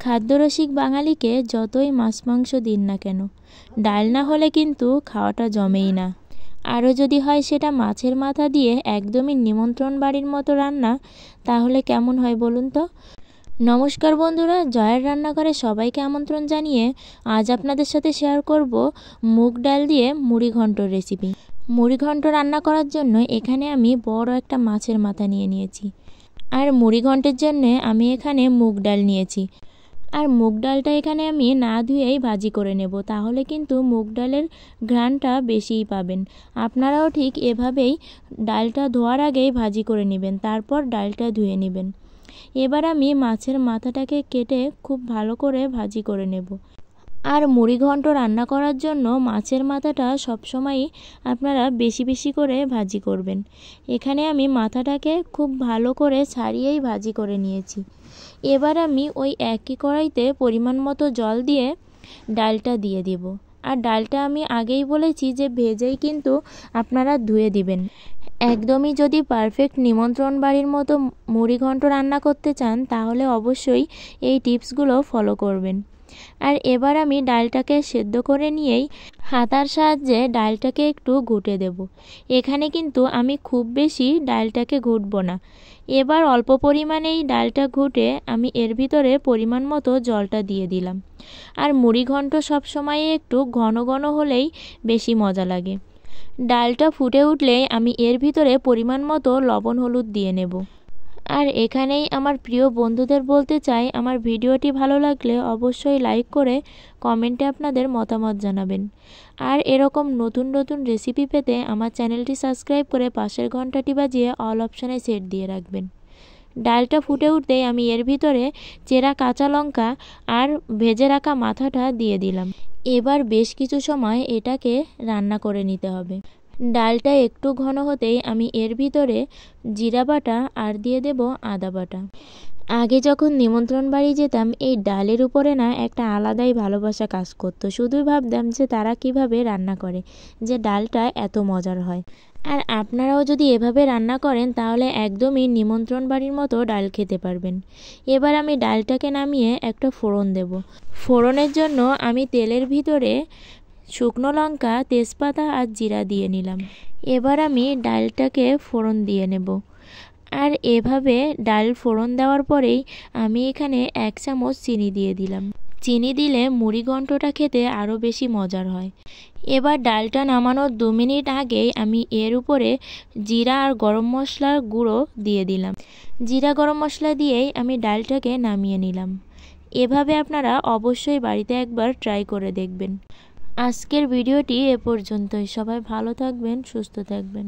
খাদ্যরসিক বাঙালিকে যতই মাছ মাংস দিন না কেন, ডাল না হলে কিন্তু খাওয়াটা জমেই না। আরও যদি হয় সেটা মাছের মাথা দিয়ে একদমই নিমন্ত্রণ বাড়ির মতো রান্না, তাহলে কেমন হয় বলুন তো। নমস্কার বন্ধুরা, জয়ের রান্নাঘরে সবাইকে আমন্ত্রণ জানিয়ে আজ আপনাদের সাথে শেয়ার করব মুগ ডাল দিয়ে মুড়ি ঘন্টর রেসিপি। মুড়ি ঘন্ট রান্না করার জন্য এখানে আমি বড় একটা মাছের মাথা নিয়েছি। আর মুড়ি ঘন্টের জন্য আমি এখানে মুগ ডাল নিয়েছি। আর মুগ ডালটা এখানে আমি না ধুয়েই ভাজি করে নেব, তাহলে কিন্তু মুগ ডালের ঘ্রাণটা বেশিই পাবেন। আপনারাও ঠিক এভাবেই ডালটা ধোয়ার আগেই ভাজি করে নেবেন, তারপর ডালটা ধুয়ে নেবেন। এবার আমি মাছের মাথাটাকে কেটে খুব ভালো করে ভাজি করে নেব। আর মুড়ি ঘন্ট রান্না করার জন্য মাছের মাথাটা সবসময়ই আপনারা বেশি বেশি করে ভাজি করবেন। এখানে আমি মাথাটাকে খুব ভালো করে ছাড়িয়েই ভাজি করে নিয়েছি। এবার আমি ওই একই কড়াইতে পরিমাণ মতো জল দিয়ে ডালটা দিয়ে দেব। আর ডালটা আমি আগেই বলেছি যে ভেজেই কিন্তু আপনারা ধুয়ে দিবেন। একদমই যদি পারফেক্ট নিমন্ত্রণ বাড়ির মতো মুড়ি ঘন্ট রান্না করতে চান, তাহলে অবশ্যই এই টিপসগুলো ফলো করবেন। আর এবার আমি ডালটাকে সেদ্ধ করে নিয়েই হাতার সাহায্যে ডালটাকে একটু ঘুটে দেব। এখানে কিন্তু আমি খুব বেশি ডালটাকে ঘুটবো না। এবার অল্প পরিমাণেই ডালটা ঘুটে আমি এর ভিতরে পরিমাণ মতো জলটা দিয়ে দিলাম। আর মুড়ি ঘন্ট সবসময় একটু ঘন ঘন হলেই বেশি মজা লাগে। ডালটা ফুটে উঠলেই আমি এর ভিতরে পরিমাণ মতো লবণ হলুদ দিয়ে নেব। আর এখানেই আমার প্রিয় বন্ধুদের বলতে চাই, আমার ভিডিওটি ভালো লাগলে অবশ্যই লাইক করে কমেন্টে আপনাদের মতামত জানাবেন। আর এরকম নতুন নতুন রেসিপি পেতে আমার চ্যানেলটি সাবস্ক্রাইব করে পাশের ঘন্টাটি বাজিয়ে অল অপশানে সেট দিয়ে রাখবেন। ডালটা ফুটে উঠতেই আমি এর ভিতরে চেরা কাঁচা লঙ্কা আর ভেজে রাখা মাথাটা দিয়ে দিলাম। এবার বেশ কিছু সময় এটাকে রান্না করে নিতে হবে। ডালটা একটু ঘন হতেই আমি এর ভিতরে জিরা বাটা আর দিয়ে দেব আদা বাটা। আগে যখন নিমন্ত্রণ বাড়ি যেতাম, এই ডালের উপরে না একটা আলাদাই ভালোবাসা কাজ করতো। শুধুই ভাবতাম যে তারা কিভাবে রান্না করে, যে ডালটা এত মজার হয়। আর আপনারাও যদি এভাবে রান্না করেন, তাহলে একদমই নিমন্ত্রণ বাড়ির মতো ডাল খেতে পারবেন। এবার আমি ডালটাকে নামিয়ে একটা ফোড়ন দেব। ফোড়নের জন্য আমি তেলের ভিতরে শুকনো লঙ্কা, তেজপাতা আর জিরা দিয়ে নিলাম। এবার আমি ডালটাকে ফোড়ন দিয়ে নেব। আর এভাবে ডাল ফোড়ন দেওয়ার পরেই আমি এখানে 1 চামচ চিনি দিয়ে দিলাম। চিনি দিলে মুড়ি ঘন্টটা খেতে আরও বেশি মজার হয়। এবার ডালটা নামানোর 2 মিনিট আগেই আমি এর উপরে জিরা আর গরম মশলার গুঁড়ো দিয়ে দিলাম। জিরা গরম মশলা দিয়েই আমি ডালটাকে নামিয়ে নিলাম। এভাবে আপনারা অবশ্যই বাড়িতে একবার ট্রাই করে দেখবেন। আজকের ভিডিওটি এ পর্যন্তই। সবাই ভালো থাকবেন, সুস্থ থাকবেন।